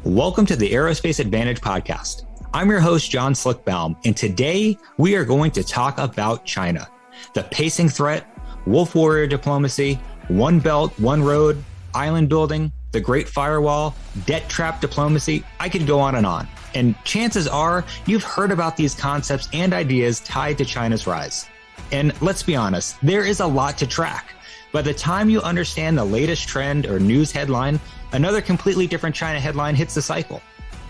Welcome to the Aerospace Advantage podcast. I'm your host, John Slick Baum, and today we are going to talk about China, the pacing threat, wolf warrior diplomacy, one belt, one road, island building, the Great Firewall, debt trap diplomacy. I could go on. And chances are you've heard about these concepts and ideas tied to China's rise. And let's be honest, there is a lot to track. By the time you understand the latest trend or news headline, another completely different China headline hits the cycle.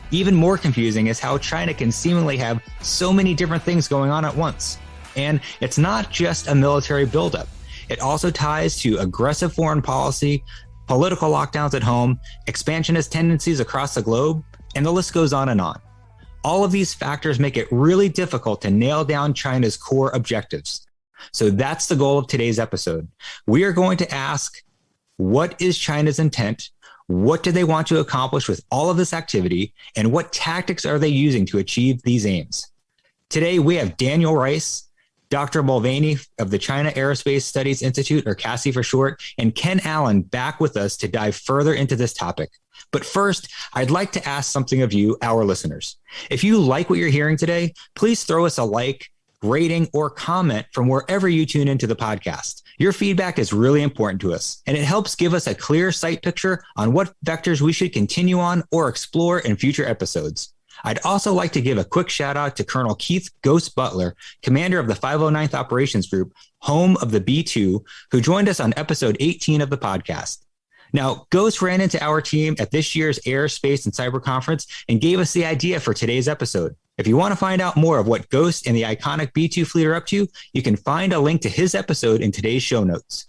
Even more confusing is how China can seemingly have so many different things going on at once. And it's not just a military buildup. It also ties to aggressive foreign policy, political lockdowns at home, expansionist tendencies across the globe, and the list goes on and on. All of these factors make it really difficult to nail down China's core objectives. So that's the goal of today's episode. We are going to ask, what is China's intent? What do they want to accomplish with all of this activity? And what tactics are they using to achieve these aims? Today, we have Daniel Rice, Dr. Mulvaney of the China Aerospace Studies Institute, or CASI for short, and Ken Allen back with us to dive further into this topic. But first, I'd like to ask something of you, our listeners. If you like what you're hearing today, please throw us a like, rating, or comment from wherever you tune into the podcast. Your feedback is really important to us, and it helps give us a clear sight picture on what vectors we should continue on or explore in future episodes. I'd also like to give a quick shout out to Colonel Keith Ghost Butler, commander of the 509th Operations Group, home of the B-2, who joined us on episode 18 of the podcast. Now, Ghost ran into our team at this year's Aerospace and Cyber Conference and gave us the idea for today's episode. If you want to find out more of what Ghost and the iconic B-2 fleet are up to, you can find a link to his episode in today's show notes.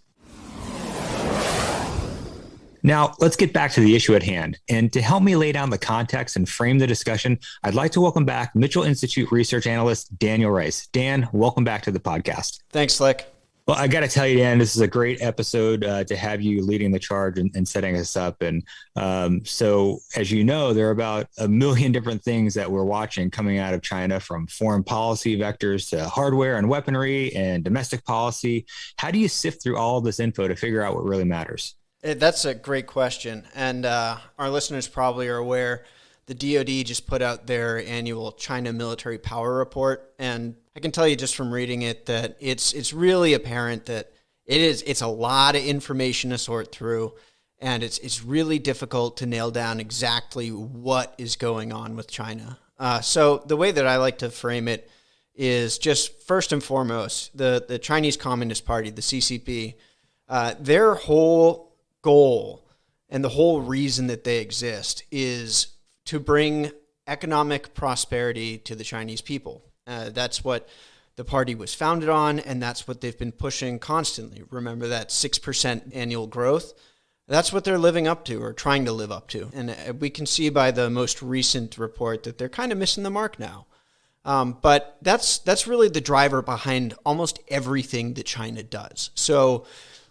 Now, let's get back to the issue at hand. And to help me lay down the context and frame the discussion, I'd like to welcome back Mitchell Institute research analyst Daniel Rice. Dan, welcome back to the podcast. Thanks, Slick. Well, I got to tell you, Dan, this is a great episode to have you leading the charge and setting us up. And so, as you know, there are about a million different things that we're watching coming out of China, from foreign policy vectors to hardware and weaponry and domestic policy. How do you sift through all of this info to figure out what really matters? That's a great question. And our listeners probably are aware the DoD just put out their annual China Military Power Report. And I can tell you just from reading it that it's really apparent that it's a lot of information to sort through, and it's really difficult to nail down exactly what is going on with China. So the way that I like to frame it is just first and foremost, the Chinese Communist Party, the CCP, their whole goal and the whole reason that they exist is to bring economic prosperity to the Chinese people. That's what the party was founded on, and that's what they've been pushing constantly. Remember that 6% annual growth? That's what they're living up to, or trying to live up to. And we can see by the most recent report that they're kind of missing the mark now. But that's really the driver behind almost everything that China does. So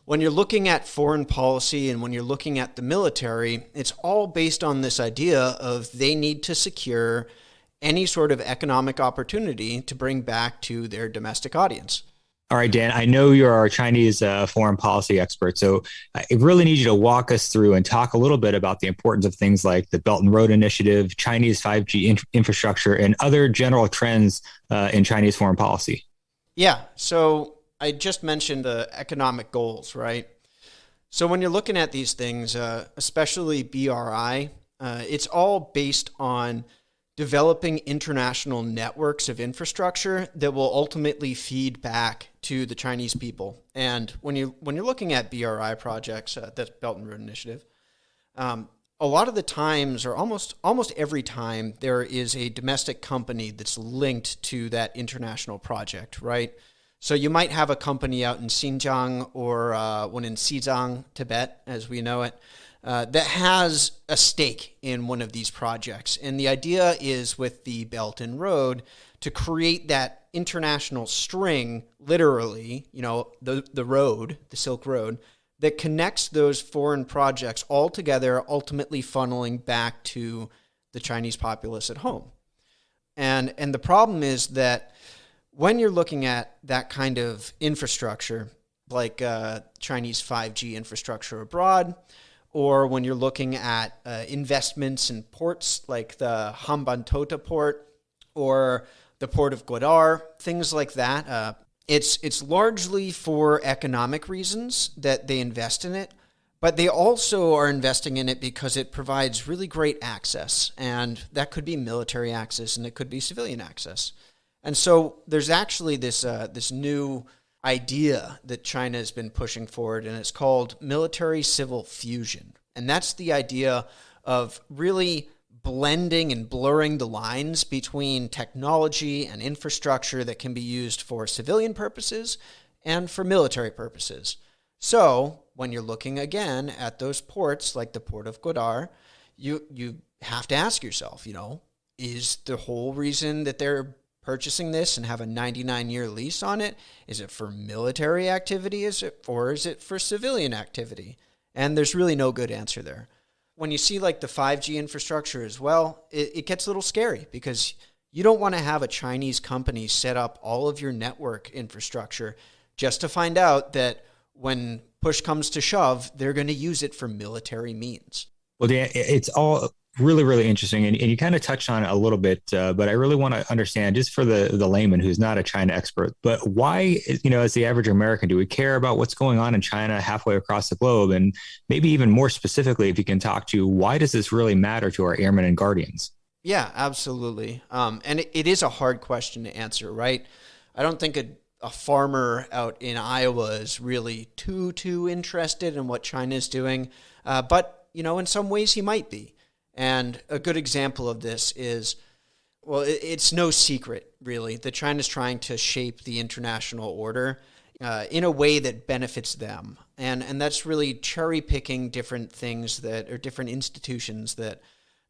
when you're looking at foreign policy and when you're looking at the military, it's all based on this idea of they need to secure any sort of economic opportunity to bring back to their domestic audience. All right, Dan, I know you're our Chinese foreign policy expert, so I really need you to walk us through and talk a little bit about the importance of things like the Belt and Road Initiative, Chinese 5G infrastructure, and other general trends in Chinese foreign policy. Yeah, so I just mentioned the economic goals, right? So when you're looking at these things, especially BRI, it's all based on developing international networks of infrastructure that will ultimately feed back to the Chinese people. And when you're looking at BRI projects, that's Belt and Road Initiative, a lot of the times, or almost every time, there is a domestic company that's linked to that international project, right? So you might have a company out in Xinjiang or one in Xizang, Tibet, as we know it, that has a stake in one of these projects. And the idea is with the Belt and Road to create that international string, literally, the road, the Silk Road, that connects those foreign projects all together, ultimately funneling back to the Chinese populace at home. And the problem is that when you're looking at that kind of infrastructure, like Chinese 5G infrastructure abroad, or when you're looking at investments in ports like the Hambantota port or the port of Gwadar, things like that. It's largely for economic reasons that they invest in it, but they also are investing in it because it provides really great access, and that could be military access and it could be civilian access. And so there's actually this new idea that China has been pushing forward, and it's called military-civil fusion. And that's the idea of really blending and blurring the lines between technology and infrastructure that can be used for civilian purposes and for military purposes. So when you're looking again at those ports, like the port of Gwadar, you have to ask yourself, is the whole reason that they're purchasing this and have a 99-year lease on it, is it for military activity, or is it for civilian activity? And there's really no good answer there. When you see like the 5G infrastructure as well, it gets a little scary because you don't want to have a Chinese company set up all of your network infrastructure just to find out that when push comes to shove, they're going to use it for military means. Well, Dan, it's all really, really interesting. And you kind of touched on it a little bit, but I really want to understand, just for the layman who's not a China expert, but why, as the average American, do we care about what's going on in China halfway across the globe? And maybe even more specifically, if you can talk to, why does this really matter to our airmen and guardians? Yeah, absolutely. And it is a hard question to answer, right? I don't think a farmer out in Iowa is really too interested in what China is doing. But, in some ways he might be. And a good example of this is, well, it's no secret, really, that China's trying to shape the international order in a way that benefits them. And that's really cherry-picking different things or different institutions that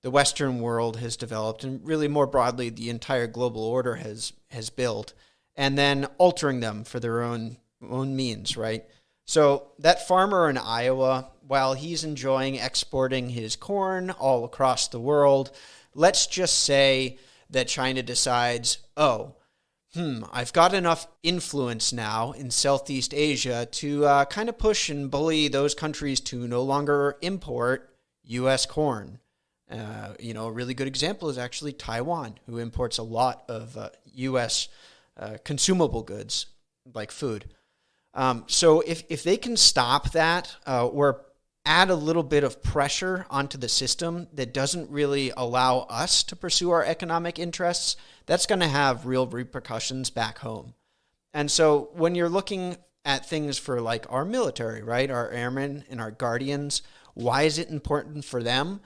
the Western world has developed, and really more broadly, the entire global order has built, and then altering them for their own means, right? So that farmer in Iowa, while he's enjoying exporting his corn all across the world, let's just say that China decides, I've got enough influence now in Southeast Asia to kind of push and bully those countries to no longer import U.S. corn. A really good example is actually Taiwan, who imports a lot of U.S. Consumable goods like food. So if they can stop that or add a little bit of pressure onto the system that doesn't really allow us to pursue our economic interests, that's going to have real repercussions back home. And so when you're looking at things for like our military, right, our airmen and our guardians, why is it important for them?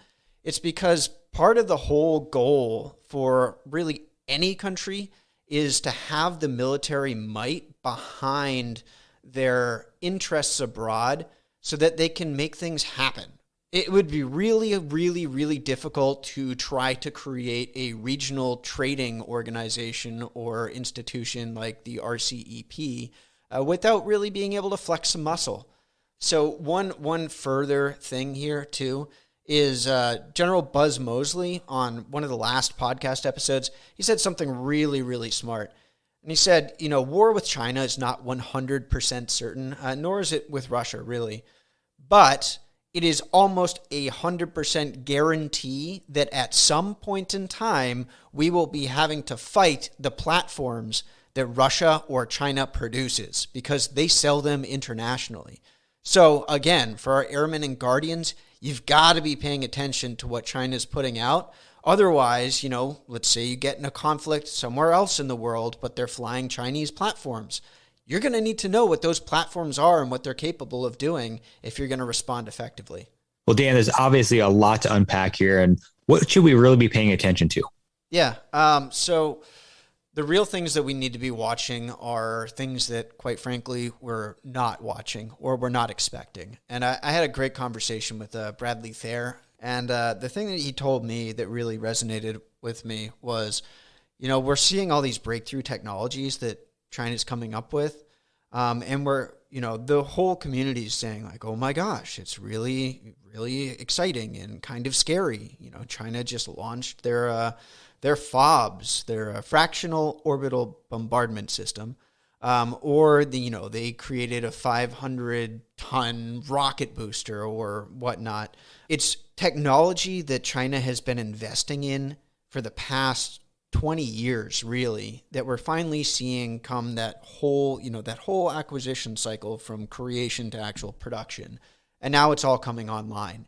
It's because part of the whole goal for really any country is to have the military might behind their interests abroad so that they can make things happen. It would be really, really, really difficult to try to create a regional trading organization or institution like the RCEP without really being able to flex some muscle. So one further thing here too is General Buzz Mosley on one of the last podcast episodes. He said something really, really smart. And he said, war with China is not 100% certain, nor is it with Russia, really. But it is almost 100% guarantee that at some point in time, we will be having to fight the platforms that Russia or China produces because they sell them internationally. So again, for our airmen and guardians, you've got to be paying attention to what China's putting out. Otherwise, let's say you get in a conflict somewhere else in the world, but they're flying Chinese platforms. You're going to need to know what those platforms are and what they're capable of doing if you're going to respond effectively. Well, Dan, there's obviously a lot to unpack here. And what should we really be paying attention to? Yeah. So the real things that we need to be watching are things that, quite frankly, we're not watching or we're not expecting. And I had a great conversation with Bradley Thayer. And the thing that he told me that really resonated with me was, we're seeing all these breakthrough technologies that China's coming up with. And we're, the whole community is saying like, oh my gosh, it's really, really exciting and kind of scary. China just launched their FOBs, their fractional orbital bombardment system. or they created a 500-ton rocket booster or whatnot. It's technology that China has been investing in for the past 20 years, really, that we're finally seeing come that whole acquisition cycle from creation to actual production. And now it's all coming online.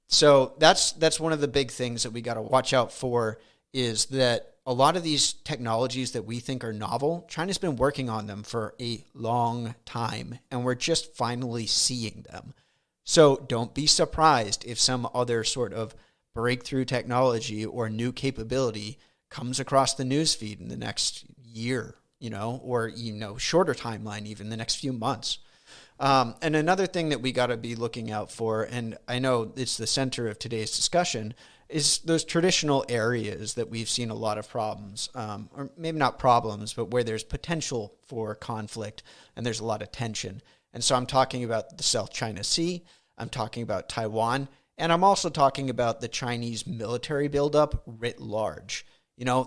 So that's one of the big things that we got to watch out for, is that a lot of these technologies that we think are novel, China's been working on them for a long time, and we're just finally seeing them. So don't be surprised if some other sort of breakthrough technology or new capability comes across the newsfeed in the next year, or shorter timeline, even the next few months. And another thing that we got to be looking out for, and I know it's the center of today's discussion, is those traditional areas that we've seen a lot of problems, or maybe not problems, but where there's potential for conflict and there's a lot of tension. And so I'm talking about the South China Sea, I'm talking about Taiwan, and I'm also talking about the Chinese military buildup writ large.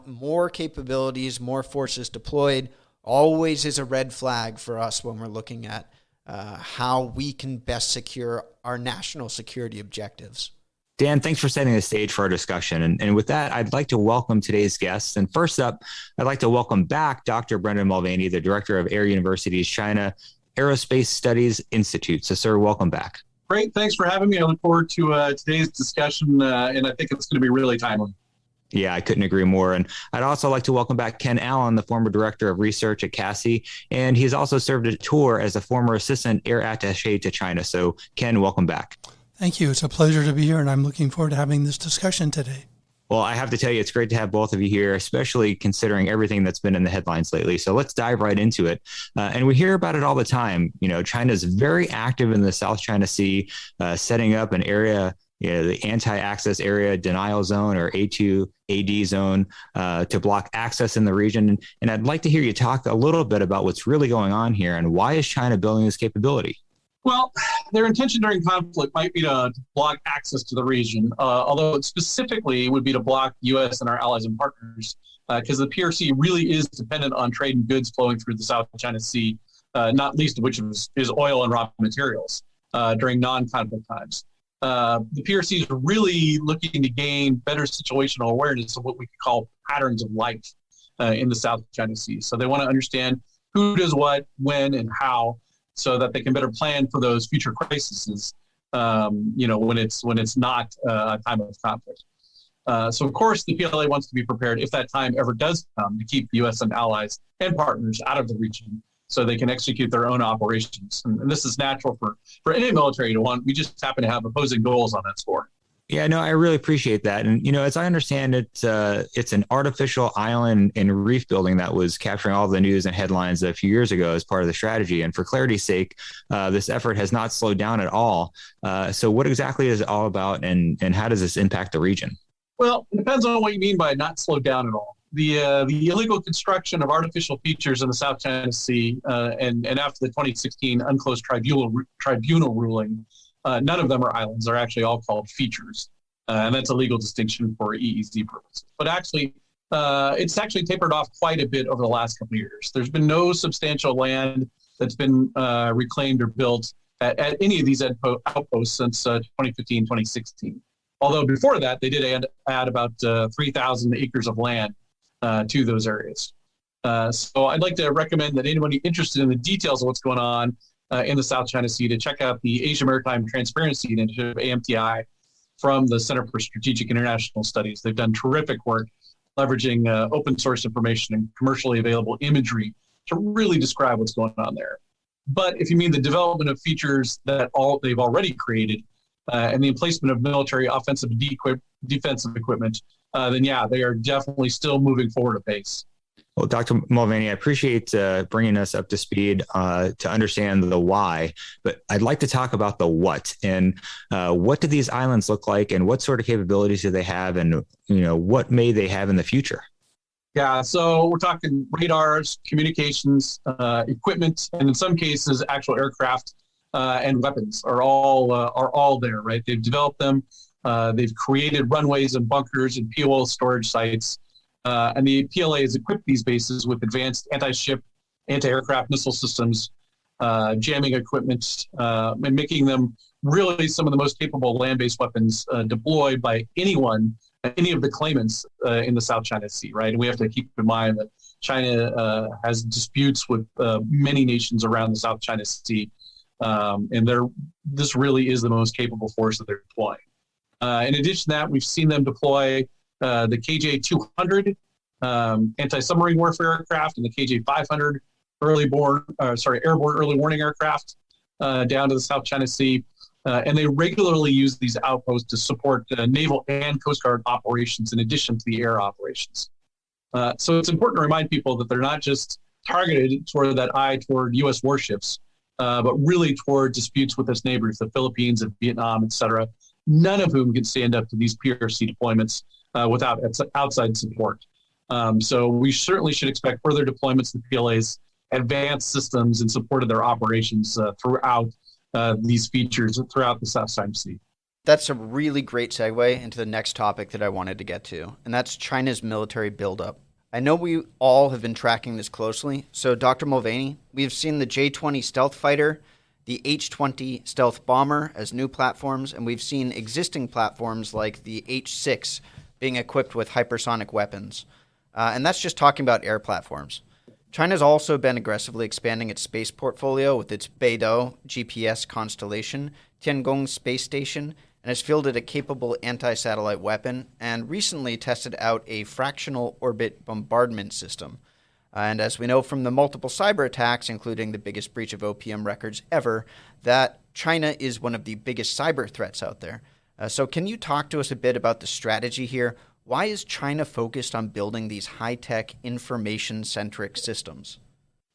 More capabilities, more forces deployed always is a red flag for us when we're looking at how we can best secure our national security objectives. Dan, thanks for setting the stage for our discussion. And with that, I'd like to welcome today's guests. And first up, I'd like to welcome back Dr. Brendan Mulvaney, the director of Air University's China Aerospace Studies Institute. So, sir, welcome back. Great. Thanks for having me. I look forward to today's discussion, and I think it's going to be really timely. Yeah, I couldn't agree more. And I'd also like to welcome back Ken Allen, the former director of research at CASI. And he's also served a tour as a former assistant air attaché to China. So, Ken, welcome back. Thank you. It's a pleasure to be here, and I'm looking forward to having this discussion today. Well, I have to tell you, it's great to have both of you here, especially considering everything that's been in the headlines lately. So let's dive right into it. And we hear about it all the time. China's very active in the South China Sea, setting up an area, the anti-access area denial zone, or A2AD zone, to block access in the region. And I'd like to hear you talk a little bit about what's really going on here and why is China building this capability? Well, their intention during conflict might be to block access to the region, although it specifically would be to block the U.S. and our allies and partners, because the PRC really is dependent on trade and goods flowing through the South China Sea, not least of which is oil and raw materials during non-conflict times. The PRC is really looking to gain better situational awareness of what we could call patterns of life in the South China Sea. So they want to understand who does what, when, and how, so that they can better plan for those future crises, when it's not a time of conflict. So, of course, the PLA wants to be prepared if that time ever does come to keep the U.S. and allies and partners out of the region so they can execute their own operations. And this is natural for any military to want. We just happen to have opposing goals on that score. Yeah, no, I really appreciate that. And, as I understand it, it's an artificial island and reef building that was capturing all the news and headlines a few years ago as part of the strategy. And for clarity's sake, this effort has not slowed down at all. So what exactly is it all about, and how does this impact the region? Well, it depends on what you mean by not slowed down at all. The illegal construction of artificial features in the South China Sea and after the 2016 unclosed tribunal ruling, none of them are islands. They're actually all called features. And that's a legal distinction for EEZ purposes. But actually, it's actually tapered off quite a bit over the last couple of years. There's been no substantial land that's been reclaimed or built at any of these outposts since 2015, 2016. Although before that, they did add about 3,000 acres of land to those areas. So I'd like to recommend that anybody interested in the details of what's going on in the South China Sea to check out the Asia Maritime Transparency Initiative, AMTI, from the Center for Strategic International Studies. They've done terrific work leveraging open source information and commercially available imagery to really describe what's going on there. But if you mean the development of features that they've already created and the emplacement of military offensive and defensive equipment, then yeah, they are definitely still moving forward apace. Well, Dr. Mulvaney, I appreciate bringing us up to speed to understand the why, but I'd like to talk about the what. And what do these islands look like, and what sort of capabilities do they have, and what may they have in the future? Yeah, so we're talking radars, communications, equipment, and in some cases, actual aircraft and weapons are all there, right? They've developed them. They've created runways and bunkers and POL storage sites. And the PLA has equipped these bases with advanced anti-ship anti-aircraft missile systems, jamming equipment, and making them really some of the most capable land-based weapons deployed by anyone, any of the claimants in the South China Sea, right? And we have to keep in mind that China has disputes with many nations around the South China Sea, and this really is the most capable force that they're deploying. In addition to that, we've seen them deploy the KJ-200 anti-submarine warfare aircraft and the KJ-500 airborne early warning aircraft down to the South China Sea. And they regularly use these outposts to support naval and Coast Guard operations in addition to the air operations. So it's important to remind people that they're not just targeted toward that eye toward U.S. warships, but really toward disputes with its neighbors, the Philippines and Vietnam, et cetera, none of whom can stand up to these PRC deployments without outside support. So we certainly should expect further deployments of the PLA's advanced systems in support of their operations throughout these features throughout the South China Sea. That's a really great segue into the next topic that I wanted to get to, and that's China's military buildup. I know we all have been tracking this closely. So, Dr. Mulvaney, we've seen the J-20 stealth fighter, the H-20 stealth bomber as new platforms, and we've seen existing platforms like the H-6 being equipped with hypersonic weapons. And that's just talking about air platforms. China's also been aggressively expanding its space portfolio with its Beidou GPS constellation, Tiangong space station, and has fielded a capable anti-satellite weapon and recently tested out a fractional orbit bombardment system. And as we know from the multiple cyber attacks, including the biggest breach of OPM records ever, that China is one of the biggest cyber threats out there. So can you talk to us a bit about the strategy here? Why is China focused on building these high-tech, information-centric systems?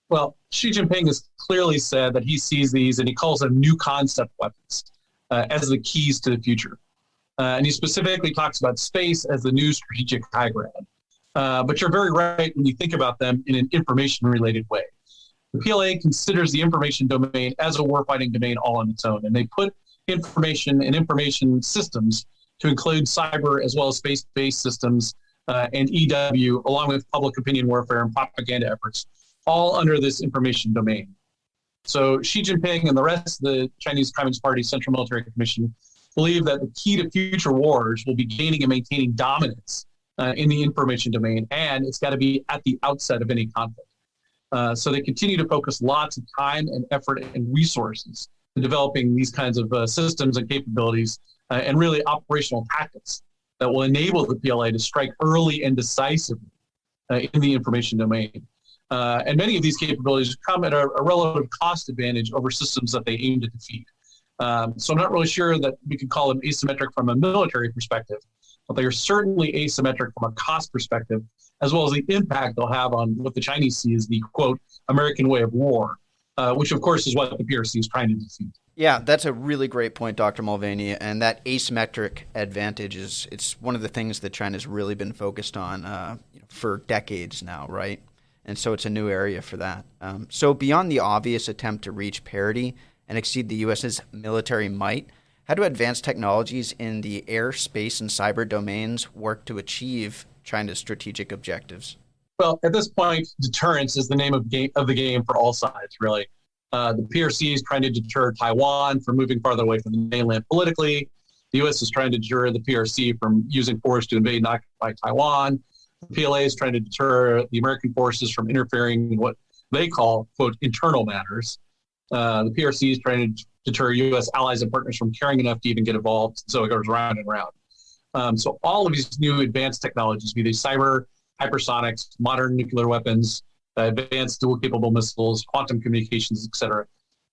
Well, Xi Jinping has clearly said that he sees these, and he calls them new concept weapons, as the keys to the future. And he specifically talks about space as the new strategic high ground. But you're very right when you think about them in an information-related way. The PLA considers the information domain as a warfighting domain all on its own, and they put information and information systems to include cyber as well as space-based systems and EW, along with public opinion warfare and propaganda efforts, all under this information domain. So Xi Jinping and the rest of the Chinese Communist Party Central Military Commission believe that the key to future wars will be gaining and maintaining dominance in the information domain, and it's got to be at the outset of any conflict. So they continue to focus lots of time and effort and resources in developing these kinds of systems and capabilities and really operational tactics that will enable the PLA to strike early and decisively in the information domain. And many of these capabilities come at a relative cost advantage over systems that they aim to defeat. So I'm not really sure that we could call them asymmetric from a military perspective, but they are certainly asymmetric from a cost perspective, as well as the impact they'll have on what the Chinese see as the, quote, American way of war, which, of course, is what the PRC is trying to defeat. Yeah, that's a really great point, Dr. Mulvaney. And that asymmetric advantage it's one of the things that China's really been focused on for decades now, right? And so it's a new area for that. So beyond the obvious attempt to reach parity and exceed the U.S.'s military might, how do advanced technologies in the air, space, and cyber domains work to achieve China's strategic objectives? Well, at this point, deterrence is the name of the game for all sides, really. The PRC is trying to deter Taiwan from moving farther away from the mainland politically. The U.S. is trying to deter the PRC from using force to invade and occupy Taiwan. The PLA is trying to deter the American forces from interfering in what they call, quote, internal matters. The PRC is trying to deter U.S. allies and partners from caring enough to even get involved. So it goes round and round. So all of these new advanced technologies, be they cyber, hypersonics, modern nuclear weapons, advanced dual-capable missiles, quantum communications, et cetera,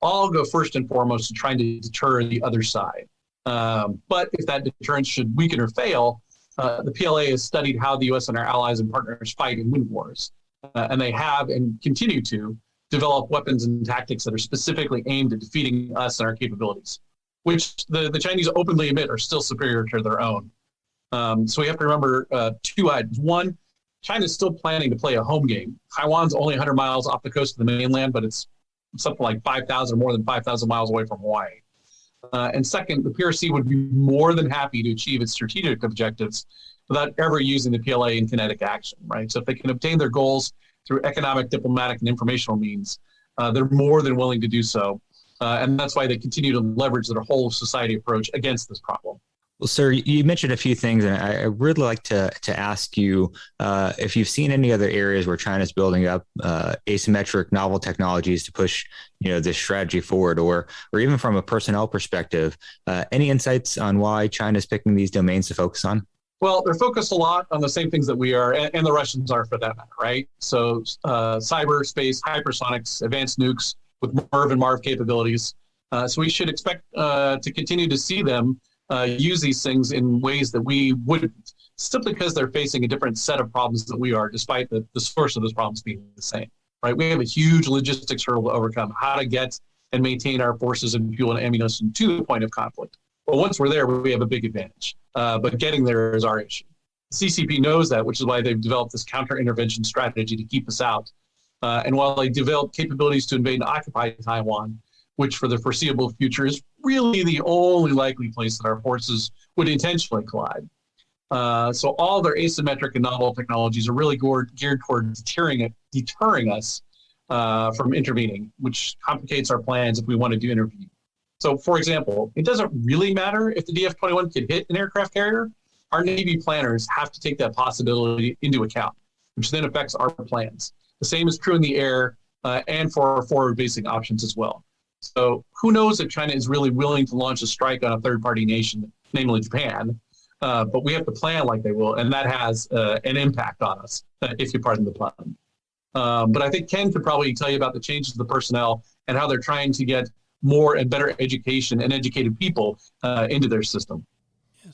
all go first and foremost to trying to deter the other side. But if that deterrence should weaken or fail, the PLA has studied how the U.S. and our allies and partners fight and win wars. And they have and continue to develop weapons and tactics that are specifically aimed at defeating us and our capabilities, which the Chinese openly admit are still superior to their own. So we have to remember two items. One, China is still planning to play a home game. Taiwan's only 100 miles off the coast of the mainland, but it's something like more than 5,000 miles away from Hawaii. And second, the PRC would be more than happy to achieve its strategic objectives without ever using the PLA in kinetic action, right? So if they can obtain their goals through economic, diplomatic, and informational means, they're more than willing to do so. And that's why they continue to leverage their whole society approach against this problem. Well, sir, you mentioned a few things, and I would like to ask you if you've seen any other areas where China's building up asymmetric novel technologies to push, this strategy forward, or even from a personnel perspective, any insights on why China's picking these domains to focus on? Well, they're focused a lot on the same things that we are, and the Russians are for that matter, right? So cyberspace, hypersonics, advanced nukes with MERV and MARV capabilities. So we should expect to continue to see them use these things in ways that we wouldn't, simply because they're facing a different set of problems than we are, despite the source of those problems being the same, right? We have a huge logistics hurdle to overcome, how to get and maintain our forces and fuel and ammunition to the point of conflict. But once we're there, we have a big advantage. But getting there is our issue. CCP knows that, which is why they've developed this counter-intervention strategy to keep us out. And while they develop capabilities to invade and occupy Taiwan, which for the foreseeable future is really the only likely place that our forces would intentionally collide. So all their asymmetric and novel technologies are really geared toward deterring us from intervening, which complicates our plans if we wanted to intervene. So, for example, it doesn't really matter if the DF-21 could hit an aircraft carrier. Our Navy planners have to take that possibility into account, which then affects our plans. The same is true in the air and for our forward-facing options as well. So who knows if China is really willing to launch a strike on a third-party nation, namely Japan, but we have to plan like they will, and that has an impact on us, if you pardon the pun. But I think Ken could probably tell you about the changes to the personnel and how they're trying to get more and better education and educated people into their system.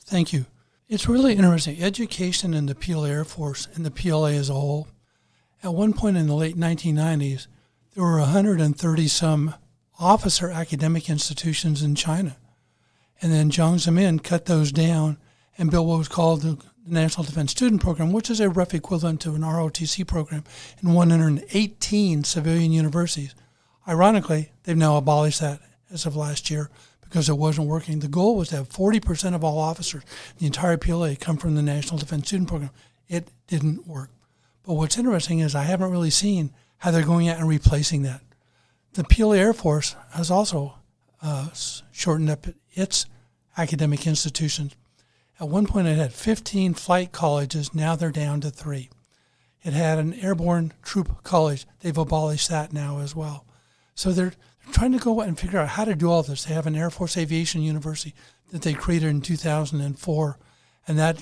Thank you. It's really interesting. Education in the PLA Air Force and the PLA as a whole. At one point in the late 1990s, there were 130-some officer academic institutions in China. And then Jiang Zemin cut those down and built what was called the National Defense Student Program, which is a rough equivalent to an ROTC program in 118 civilian universities. Ironically, they've now abolished that as of last year because it wasn't working. The goal was to have 40% of all officers, the entire PLA, come from the National Defense Student Program. It didn't work. But what's interesting is I haven't really seen how they're going out and replacing that. The PLA Air Force has also shortened up its academic institutions. At one point, it had 15 flight colleges. Now they're down to 3. It had an airborne troop college. They've abolished that now as well. So they're trying to go and figure out how to do all this. They have an Air Force Aviation University that they created in 2004, and that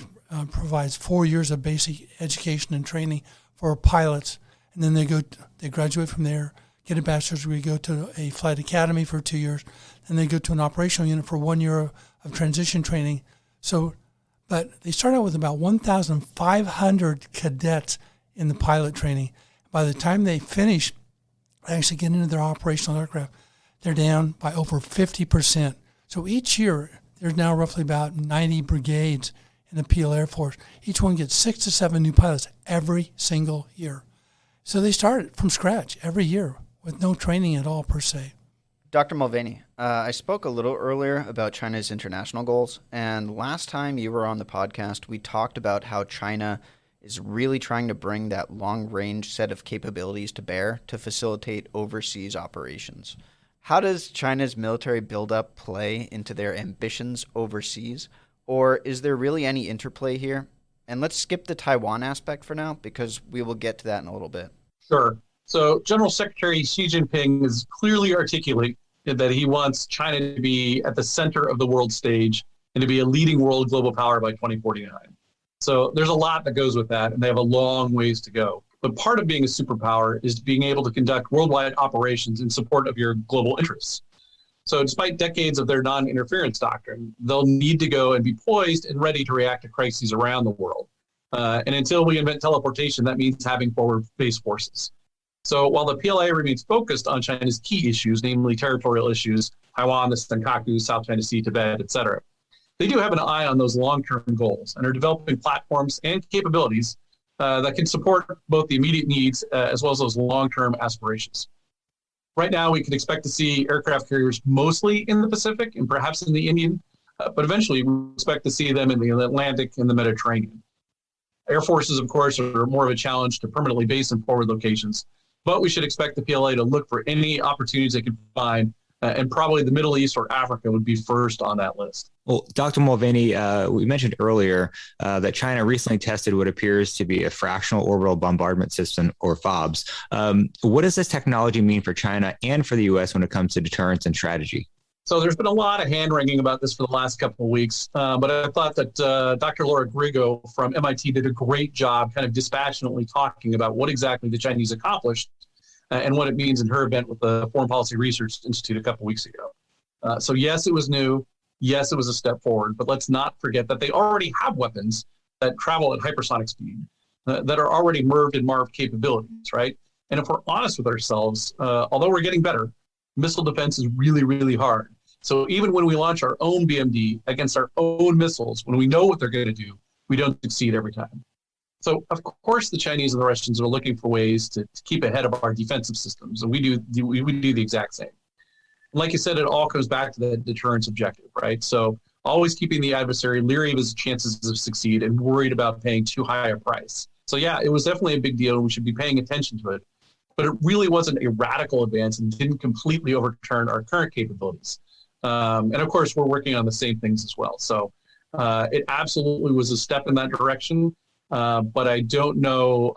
provides 4 years of basic education and training for pilots. And then they graduate from there, get a bachelor's degree, go to a flight academy for 2 years, and they go to an operational unit for 1 year of transition training. So, but they start out with about 1,500 cadets in the pilot training. By the time they finish actually get into their operational aircraft, they're down by over 50%. So each year, there's now roughly about 90 brigades in the PLA Air Force. Each one gets 6 to 7 new pilots every single year. So they start from scratch every year with no training at all per se. Dr. Mulvaney, I spoke a little earlier about China's international goals, and last time you were on the podcast, we talked about how China is really trying to bring that long-range set of capabilities to bear to facilitate overseas operations. How does China's military buildup play into their ambitions overseas, or is there really any interplay here? And let's skip the Taiwan aspect for now, because we will get to that in a little bit. Sure. So General Secretary Xi Jinping is clearly articulating that he wants China to be at the center of the world stage and to be a leading world global power by 2049. So there's a lot that goes with that, and they have a long ways to go. But part of being a superpower is being able to conduct worldwide operations in support of your global interests. So despite decades of their non-interference doctrine, they'll need to go and be poised and ready to react to crises around the world. And until we invent teleportation, that means having forward-based forces. So while the PLA remains focused on China's key issues, namely territorial issues, Taiwan, the Senkaku, South China Sea, Tibet, et cetera, they do have an eye on those long-term goals and are developing platforms and capabilities that can support both the immediate needs as well as those long-term aspirations. Right now, we can expect to see aircraft carriers mostly in the Pacific and perhaps in the Indian, but eventually we expect to see them in the Atlantic and the Mediterranean. Air forces, of course, are more of a challenge to permanently base in forward locations, but we should expect the PLA to look for any opportunities they can find, and probably the Middle East or Africa would be first on that list. Well, Dr. Mulvaney, we mentioned earlier that China recently tested what appears to be a fractional orbital bombardment system, or FOBS. What does this technology mean for China and for the U.S. when it comes to deterrence and strategy? So there's been a lot of hand-wringing about this for the last couple of weeks, but I thought that Dr. Laura Grigo from MIT did a great job kind of dispassionately talking about what exactly the Chinese accomplished and what it means in her event with the Foreign Policy Research Institute a couple of weeks ago. So yes, it was new. Yes, it was a step forward, but let's not forget that they already have weapons that travel at hypersonic speed, that are already MIRV and MARV capabilities, right? And if we're honest with ourselves, although we're getting better, missile defense is really, really hard. So even when we launch our own BMD against our own missiles, when we know what they're going to do, we don't succeed every time. So of course the Chinese and the Russians are looking for ways to keep ahead of our defensive systems, and we do the exact same. And like you said, it all comes back to the deterrence objective, right? So always keeping the adversary leery of his chances to succeed and worried about paying too high a price. So yeah, it was definitely a big deal, and we should be paying attention to it. But it really wasn't a radical advance and didn't completely overturn our current capabilities. And of course, we're working on the same things as well. So it absolutely was a step in that direction, but I don't know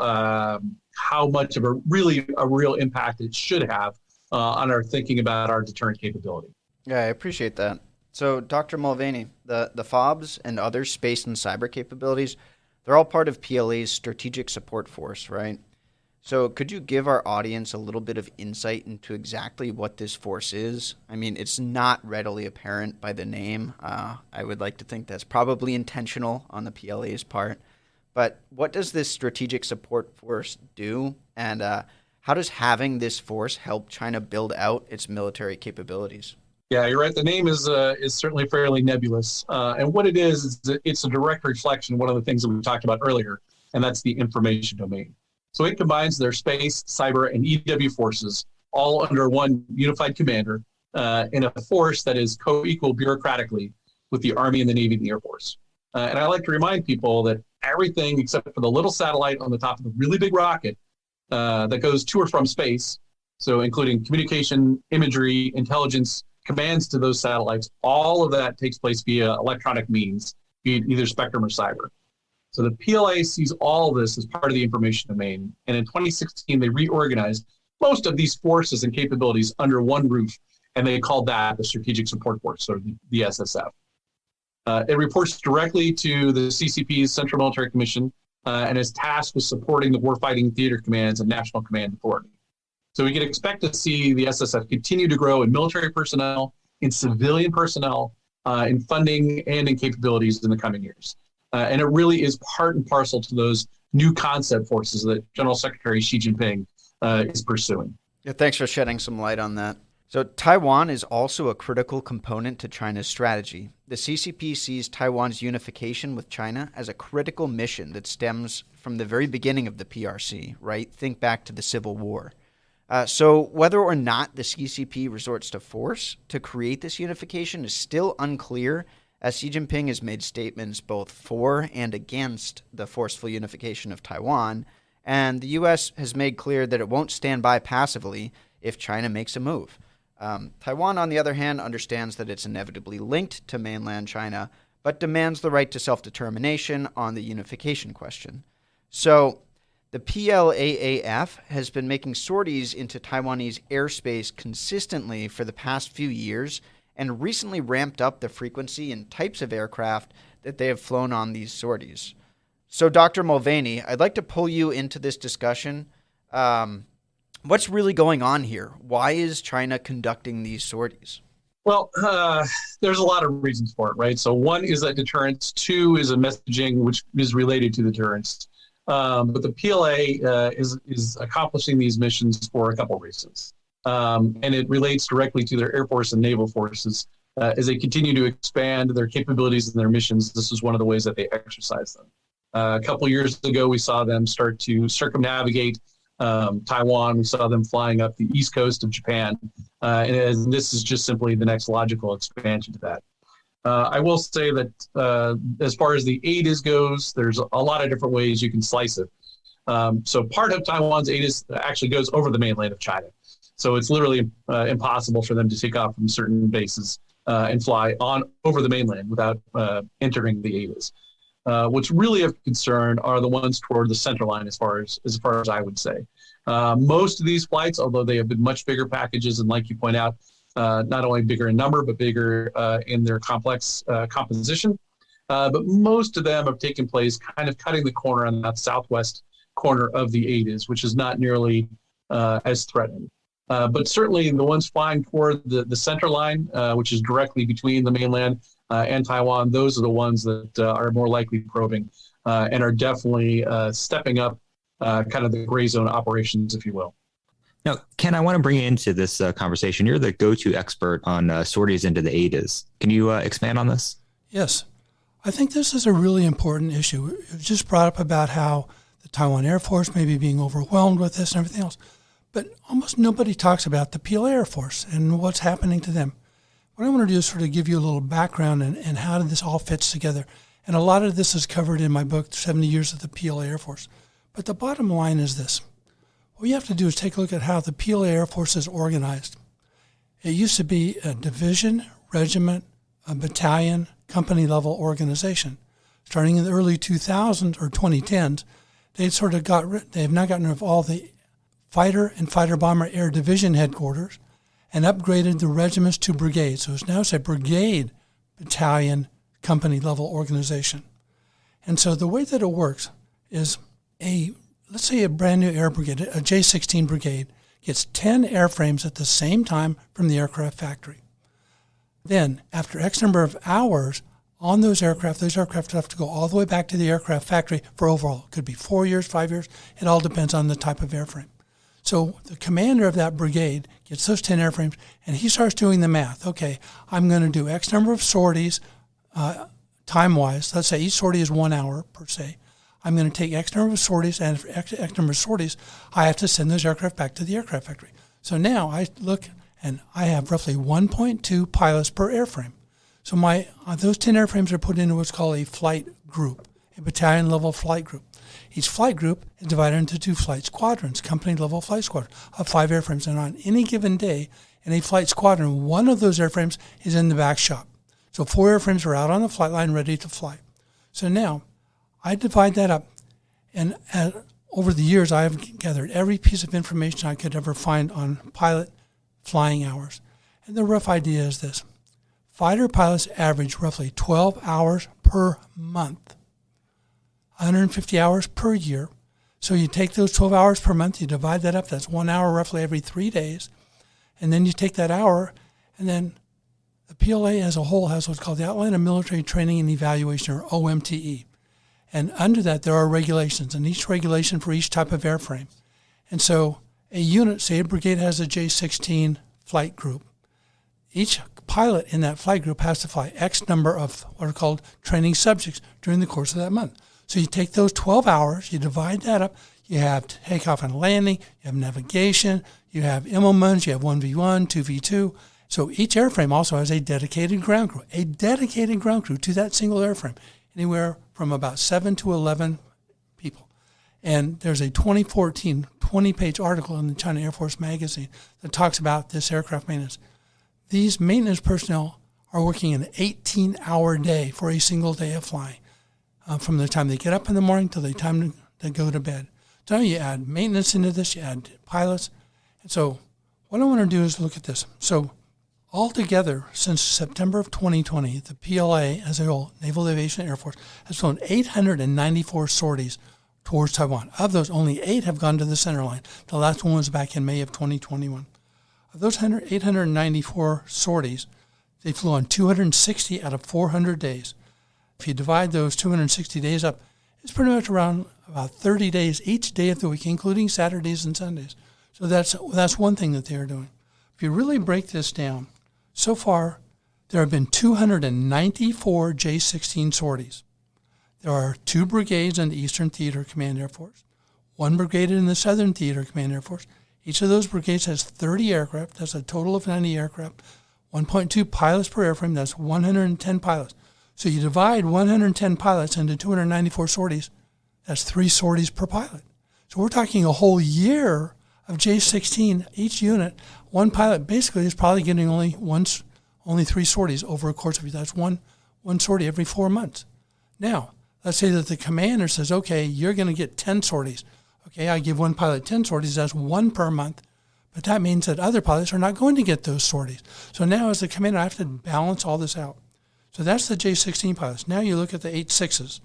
how much of a real impact it should have on our thinking about our deterrent capability. Yeah, I appreciate that. So, Dr. Mulvaney, the FOBs and other space and cyber capabilities, they're all part of PLA's strategic support force, right? So could you give our audience a little bit of insight into exactly what this force is? I mean, it's not readily apparent by the name. I would like to think that's probably intentional on the PLA's part. But what does this strategic support force do? And how does having this force help China build out its military capabilities? Yeah, you're right. The name is certainly fairly nebulous. And what it is it's a direct reflection of one of the things that we talked about earlier, and that's the information domain. So it combines their space, cyber, and EW forces all under one unified commander in a force that is co-equal bureaucratically with the Army and the Navy and the Air Force. And I like to remind people that everything except for the little satellite on the top of the really big rocket that goes to or from space, so including communication, imagery, intelligence, commands to those satellites, all of that takes place via electronic means, be it either spectrum or cyber. So the PLA sees all of this as part of the information domain. And in 2016, they reorganized most of these forces and capabilities under one roof, and they called that the Strategic Support Force, or the SSF. It reports directly to the CCP's Central Military Commission and is tasked with supporting the warfighting theater commands and National Command Authority. So we can expect to see the SSF continue to grow in military personnel, in civilian personnel, in funding, and in capabilities in the coming years. And it really is part and parcel to those new concept forces that General Secretary Xi Jinping is pursuing. Yeah, thanks for shedding some light on that. So Taiwan is also a critical component to China's strategy. The CCP sees Taiwan's unification with China as a critical mission that stems from the very beginning of the PRC, right? Think back to the Civil War. So whether or not the CCP resorts to force to create this unification is still unclear, as Xi Jinping has made statements both for and against the forceful unification of Taiwan, and the U.S. has made clear that it won't stand by passively if China makes a move. Taiwan, on the other hand, understands that it's inevitably linked to mainland China, but demands the right to self-determination on the unification question. So the PLAAF has been making sorties into Taiwanese airspace consistently for the past few years, and recently ramped up the frequency and types of aircraft that they have flown on these sorties. So, Dr. Mulvaney, I'd like to pull you into this discussion. What's really going on here? Why is China conducting these sorties? Well, there's a lot of reasons for it, right? So one is that deterrence. Two is a messaging which is related to deterrence. But the PLA is accomplishing these missions for a couple of reasons. And it relates directly to their Air Force and Naval forces. As they continue to expand their capabilities and their missions, this is one of the ways that they exercise them. A couple years ago, we saw them start to circumnavigate Taiwan. We saw them flying up the east coast of Japan. And this is just simply the next logical expansion to that. I will say that as far as the ATIS goes, there's a lot of different ways you can slice it. So part of Taiwan's ATIS actually goes over the mainland of China. So it's literally impossible for them to take off from certain bases and fly on over the mainland without entering the ATIS. What's really of concern are the ones toward the center line, as far as I would say. Most of these flights, although they have been much bigger packages, and like you point out, not only bigger in number, but bigger in their complex composition. But most of them have taken place kind of cutting the corner on that southwest corner of the ATIS, which is not nearly as threatening. But certainly the ones flying toward the center line, which is directly between the mainland and Taiwan, those are the ones that are more likely probing and are definitely stepping up kind of the gray zone operations, if you will. Now, Ken, I want to bring you into this conversation. You're the go-to expert on sorties into the ATIS. Can you expand on this? Yes. I think this is a really important issue. It was just brought up about how the Taiwan Air Force may be being overwhelmed with this and everything else. But almost nobody talks about the PLA Air Force and what's happening to them. What I want to do is sort of give you a little background and how this all fits together. And a lot of this is covered in my book, 70 Years of the PLA Air Force. But the bottom line is this. What you have to do is take a look at how the PLA Air Force is organized. It used to be a division, regiment, a battalion, company-level organization. Starting in the early 2000s or 2010s, they have now gotten rid of all the fighter and fighter-bomber air division headquarters and upgraded the regiments to brigades. So it's now a brigade, battalion, company-level organization. And so the way that it works is let's say a brand new air brigade, a J-16 brigade, gets 10 airframes at the same time from the aircraft factory. Then, after X number of hours on those aircraft have to go all the way back to the aircraft factory for overhaul. It could be 4 years, 5 years. It all depends on the type of airframe. So the commander of that brigade gets those 10 airframes, and he starts doing the math. Okay, I'm going to do X number of sorties time-wise. Let's say each sortie is 1 hour per se. I'm going to take X number of sorties, and for X number of sorties, I have to send those aircraft back to the aircraft factory. So now I look, and I have roughly 1.2 pilots per airframe. So those 10 airframes are put into what's called a flight group, a battalion-level flight group. Each flight group is divided into 2 flight squadrons, company-level flight squadron of 5 airframes. And on any given day, in a flight squadron, one of those airframes is in the back shop. So 4 airframes are out on the flight line ready to fly. So now I divide that up, and over the years, I have gathered every piece of information I could ever find on pilot flying hours. And the rough idea is this. Fighter pilots average roughly 12 hours per month, 150 hours per year. So you take those 12 hours per month, you divide that up, that's 1 hour roughly every 3 days. And then you take that hour, and then the PLA as a whole has what's called the Outline of Military Training and Evaluation, or OMTE. And under that, there are regulations, and each regulation for each type of airframe. And so a unit, say a brigade has a J-16 flight group. Each pilot in that flight group has to fly X number of what are called training subjects during the course of that month. So you take those 12 hours, you divide that up, you have takeoff and landing, you have navigation, you have MOMUNs, you have 1V1, 2V2. So each airframe also has a dedicated ground crew to that single airframe, anywhere from about 7 to 11 people. And there's a 2014 20-page article in the China Air Force magazine that talks about this aircraft maintenance. These maintenance personnel are working an 18-hour day for a single day of flying, from the time they get up in the morning till the time they go to bed. So you add maintenance into this, you add pilots. And so what I want to do is look at this. So altogether, since September of 2020, the PLA, as a whole, Naval Aviation Air Force, has flown 894 sorties towards Taiwan. Of those, only 8 have gone to the center line. The last one was back in May of 2021. Of those 894 sorties, they flew on 260 out of 400 days. If you divide those 260 days up, it's pretty much around about 30 days each day of the week, including Saturdays and Sundays. So that's one thing that they are doing. If you really break this down, so far there have been 294 J-16 sorties. There are 2 brigades in the Eastern Theater Command Air Force, 1 brigade in the Southern Theater Command Air Force. Each of those brigades has 30 aircraft. That's a total of 90 aircraft. 1.2 pilots per airframe, that's 110 pilots. So you divide 110 pilots into 294 sorties, that's 3 sorties per pilot. So we're talking a whole year of J-16, each unit. One pilot basically is probably getting only 3 sorties over a course of, that's one sortie every 4 months. Now, let's say that the commander says, okay, you're going to get 10 sorties. Okay, I give one pilot 10 sorties, that's 1 per month. But that means that other pilots are not going to get those sorties. So now as the commander, I have to balance all this out. So that's the J-16 pilots. Now you look at the 8.6s.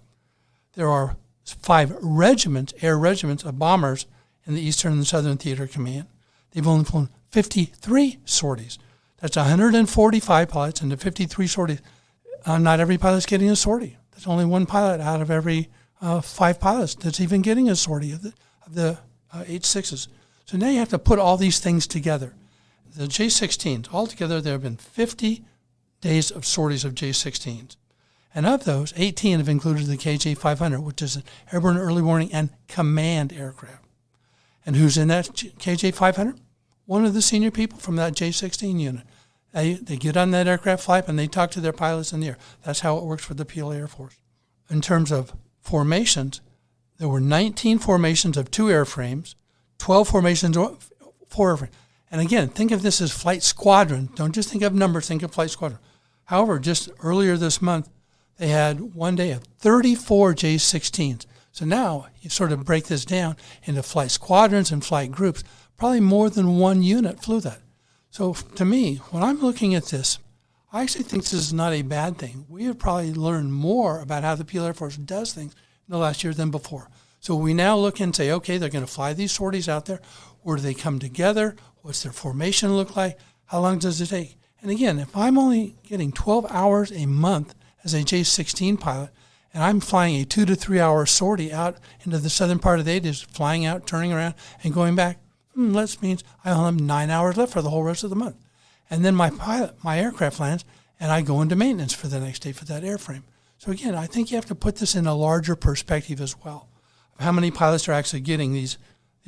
There are 5 regiments, air regiments of bombers in the Eastern and Southern Theater Command. They've only flown 53 sorties. That's 145 pilots into 53 sorties. Not every pilot's getting a sortie. There's only one pilot out of every 5 pilots that's even getting a sortie of the 8.6s. So now you have to put all these things together. The J-16s, altogether there have been 50 days of sorties of J-16s. And of those, 18 have included the KJ-500, which is an airborne early warning and command aircraft. And who's in that KJ-500? One of the senior people from that J-16 unit. They get on that aircraft flight and they talk to their pilots in the air. That's how it works for the PLA Air Force. In terms of formations, there were 19 formations of 2 airframes, 12 formations of 4 airframes. And again, think of this as flight squadron. Don't just think of numbers, think of flight squadron. However, just earlier this month, they had one day of 34 J-16s. So now you sort of break this down into flight squadrons and flight groups. Probably more than one unit flew that. So to me, when I'm looking at this, I actually think this is not a bad thing. We have probably learned more about how the PLA Air Force does things in the last year than before. So we now look and say, okay, they're going to fly these sorties out there. Where do they come together? What's their formation look like? How long does it take? And again, if I'm only getting 12 hours a month as a J-16 pilot, and I'm flying a 2 to 3 hour sortie out into the southern part of the A's, flying out, turning around, and going back, that means I only have 9 hours left for the whole rest of the month. And then my aircraft lands, and I go into maintenance for the next day for that airframe. So again, I think you have to put this in a larger perspective as well. How many pilots are actually getting these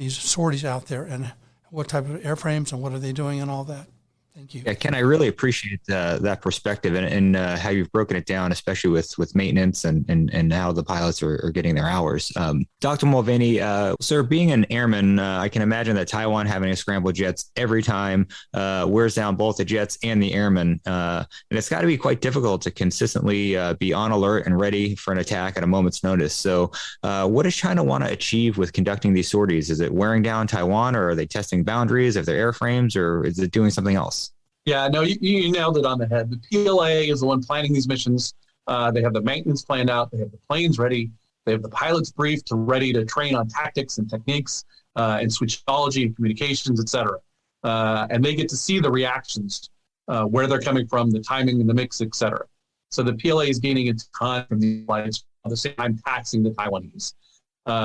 sorties out there, and what type of airframes, and what are they doing, and all that. Thank you. Yeah, Ken, I really appreciate that perspective and how you've broken it down, especially with maintenance and how the pilots are getting their hours. Dr. Mulvaney, sir, being an airman, I can imagine that Taiwan having to scramble jets every time wears down both the jets and the airmen. And it's got to be quite difficult to consistently be on alert and ready for an attack at a moment's notice. So what does China want to achieve with conducting these sorties? Is it wearing down Taiwan, or are they testing boundaries of their airframes, or is it doing something else? Yeah, no, you nailed it on the head. The PLA is the one planning these missions. They have the maintenance planned out. They have the planes ready. They have the pilots briefed ready to train on tactics and techniques and switchology and communications, et cetera. And they get to see the reactions, where they're coming from, the timing and the mix, et cetera. So the PLA is gaining its time from these flights, at the same time taxing the Taiwanese.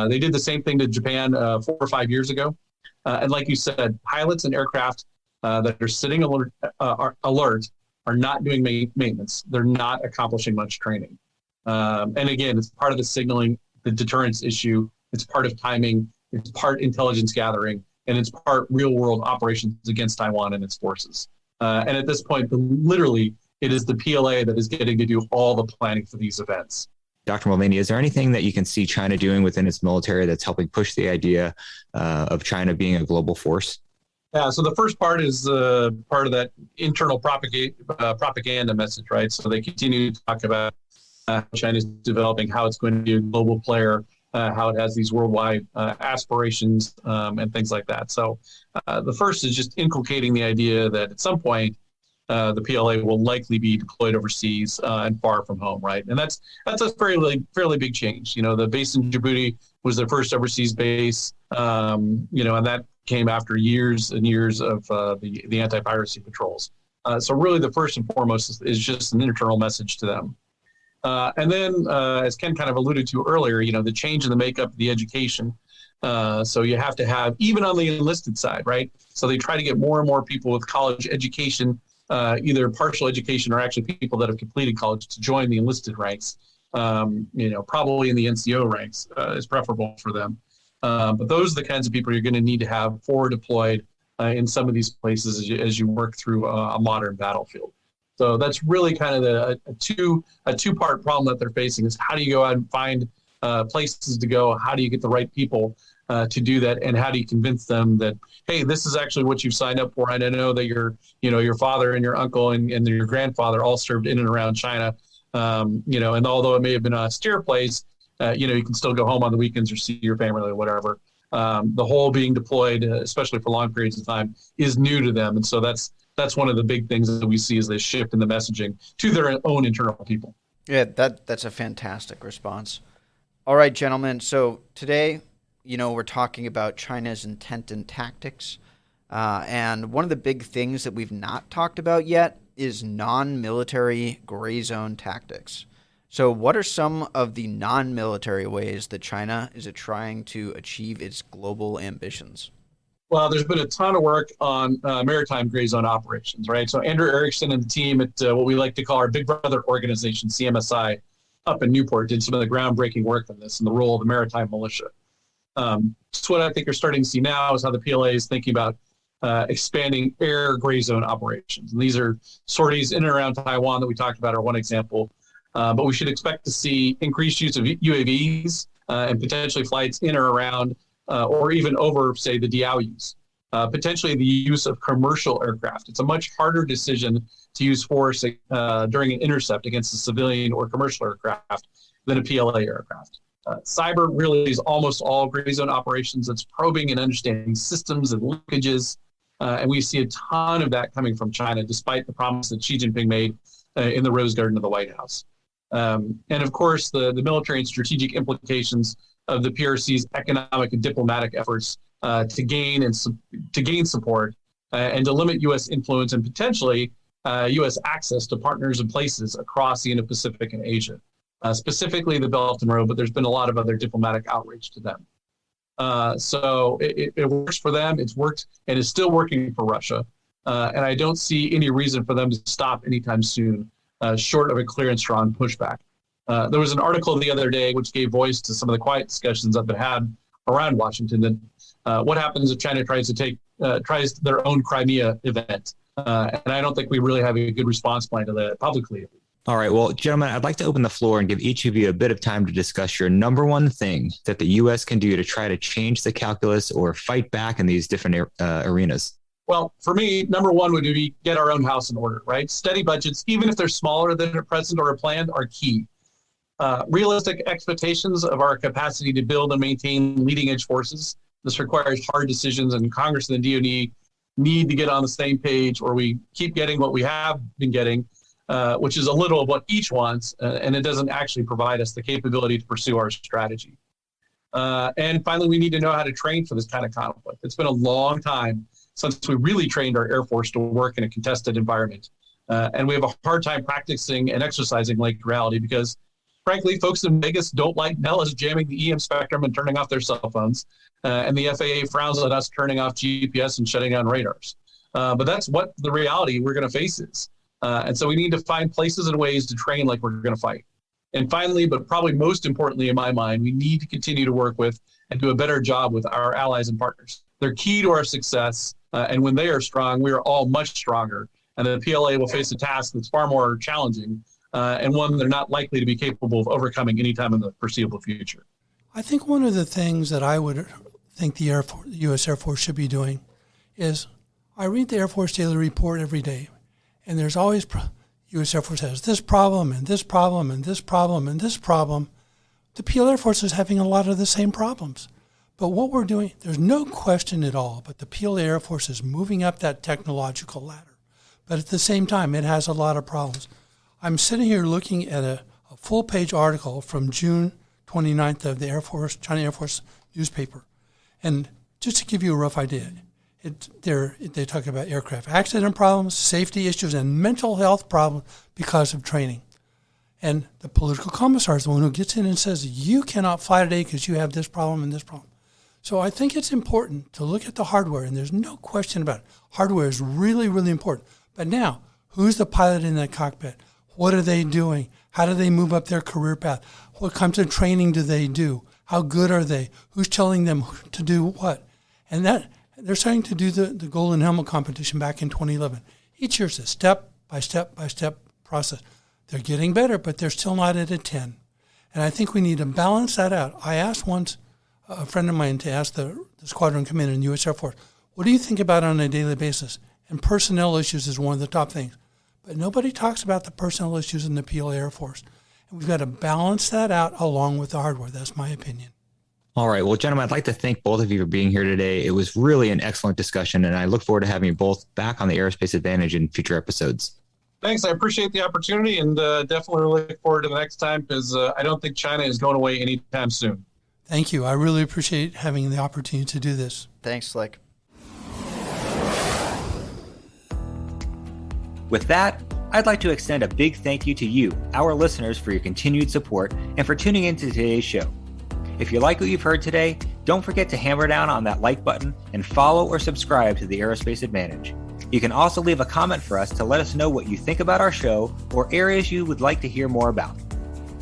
They did the same thing to Japan 4 or 5 years ago. And like you said, pilots and aircraft that are sitting alert are not doing maintenance. They're not accomplishing much training. And again, it's part of the signaling, the deterrence issue. It's part of timing. It's part intelligence gathering, and it's part real world operations against Taiwan and its forces. And at this point, literally, it is the PLA that is getting to do all the planning for these events. Dr. Mulvaney, is there anything that you can see China doing within its military that's helping push the idea of China being a global force? Yeah, so the first part is part of that internal propaganda message, right? So they continue to talk about how China's developing, how it's going to be a global player, how it has these worldwide aspirations and things like that. So the first is just inculcating the idea that at some point the PLA will likely be deployed overseas and far from home, right? And that's a fairly big change. You know, the base in Djibouti was their first overseas base, and that came after years and years of the anti-piracy patrols. So really the first and foremost is just an internal message to them. And then, as Ken kind of alluded to earlier, the change in the makeup of the education. So you have to have, even on the enlisted side, right? So they try to get more and more people with college education, either partial education or actually people that have completed college, to join the enlisted ranks. Probably in the NCO ranks is preferable for them. But those are the kinds of people you're going to need to have forward deployed in some of these places as you work through a modern battlefield. So that's really kind of a two-part problem that they're facing is how do you go out and find places to go? How do you get the right people to do that? And how do you convince them that, hey, this is actually what you've signed up for? And I know that your father and your uncle and your grandfather all served in and around China. And although it may have been a austere place, you can still go home on the weekends or see your family or whatever. The whole being deployed, especially for long periods of time, is new to them. And so that's one of the big things that we see as they shift in the messaging to their own internal people. Yeah, that's a fantastic response. All right, gentlemen. So today, we're talking about China's intent and tactics. And one of the big things that we've not talked about yet is non-military gray zone tactics. So what are some of the non-military ways that China is trying to achieve its global ambitions? Well, there's been a ton of work on maritime gray zone operations, right? So Andrew Erickson and the team at what we like to call our Big Brother organization, CMSI, up in Newport, did some of the groundbreaking work on this and the role of the maritime militia. So what I think you're starting to see now is how the PLA is thinking about expanding air gray zone operations. And these are sorties in and around Taiwan that we talked about are one example. But we should expect to see increased use of UAVs and potentially flights in or around or even over, say, the Diaoyus. Potentially the use of commercial aircraft. It's a much harder decision to use force during an intercept against a civilian or commercial aircraft than a PLA aircraft. Cyber really is almost all gray zone operations. It's probing and understanding systems and linkages. And we see a ton of that coming from China, despite the promise that Xi Jinping made in the Rose Garden of the White House. And of course, the military and strategic implications of the PRC's economic and diplomatic efforts to gain support and to limit U.S. influence and potentially U.S. access to partners and places across the Indo-Pacific and Asia, specifically the Belt and Road, but there's been a lot of other diplomatic outreach to them. So it works for them. It's worked and is still working for Russia. And I don't see any reason for them to stop anytime soon, short of a clear and strong pushback. There was an article the other day which gave voice to some of the quiet discussions that have been had around Washington that what happens if China tries their own Crimea event? And I don't think we really have a good response plan to that publicly. All right. Well, gentlemen, I'd like to open the floor and give each of you a bit of time to discuss your number one thing that the U.S. can do to try to change the calculus or fight back in these different arenas. Well, for me, number one would be get our own house in order, right? Steady budgets, even if they're smaller than at present or planned, are key. Realistic expectations of our capacity to build and maintain leading edge forces. This requires hard decisions, and Congress and the DoD need to get on the same page, or we keep getting what we have been getting, which is a little of what each wants, and it doesn't actually provide us the capability to pursue our strategy. And finally, we need to know how to train for this kind of conflict. It's been a long time since we really trained our Air Force to work in a contested environment. And we have a hard time practicing and exercising like reality because, frankly, folks in Vegas don't like Nellis jamming the EM spectrum and turning off their cell phones. And the FAA frowns at us turning off GPS and shutting down radars. But that's what the reality we're going to face is. And so we need to find places and ways to train like we're going to fight. And finally, but probably most importantly in my mind, we need to continue to work with and do a better job with our allies and partners. They're key to our success. And when they are strong, we are all much stronger. And the PLA will face a task that's far more challenging and one they're not likely to be capable of overcoming anytime in the foreseeable future. I think one of the things that I would think the U.S. Air Force should be doing is I read the Air Force Daily Report every day, and there's always U.S. Air Force has this problem and this problem and this problem and this problem. The PLA Air Force is having a lot of the same problems. But what we're doing, there's no question at all, but the PLA Air Force is moving up that technological ladder. But at the same time, it has a lot of problems. I'm sitting here looking at a full-page article from June 29th of the China Air Force newspaper. And just to give you a rough idea, they talk about aircraft accident problems, safety issues, and mental health problems because of training. And the political commissar is the one who gets in and says, you cannot fly today because you have this problem and this problem. So I think it's important to look at the hardware, and there's no question about it. Hardware is really, really important. But now, who's the pilot in that cockpit? What are they doing? How do they move up their career path? What kinds of training do they do? How good are they? Who's telling them to do what? And They're starting to do the Golden Helmet competition back in 2011. Each year's a step-by-step process. They're getting better, but they're still not at a 10. And I think we need to balance that out. I asked once a friend of mine to ask the squadron commander in the U.S. Air Force, what do you think about on a daily basis? And personnel issues is one of the top things. But nobody talks about the personnel issues in the PLA Air Force. And we've got to balance that out along with the hardware. That's my opinion. All right. Well, gentlemen, I'd like to thank both of you for being here today. It was really an excellent discussion, and I look forward to having you both back on the Aerospace Advantage in future episodes. Thanks. I appreciate the opportunity, and definitely look forward to the next time, because I don't think China is going away anytime soon. Thank you. I really appreciate having the opportunity to do this. Thanks, Slick. With that, I'd like to extend a big thank you to you, our listeners, for your continued support and for tuning into today's show. If you like what you've heard today, don't forget to hammer down on that like button and follow or subscribe to the Aerospace Advantage. You can also leave a comment for us to let us know what you think about our show or areas you would like to hear more about.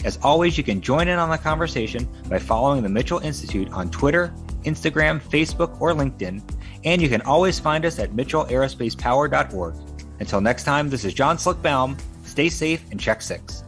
As always, you can join in on the conversation by following the Mitchell Institute on Twitter, Instagram, Facebook, or LinkedIn, and you can always find us at mitchellaerospacepower.org. Until next time, this is John Slick Baum. Stay safe and check 6.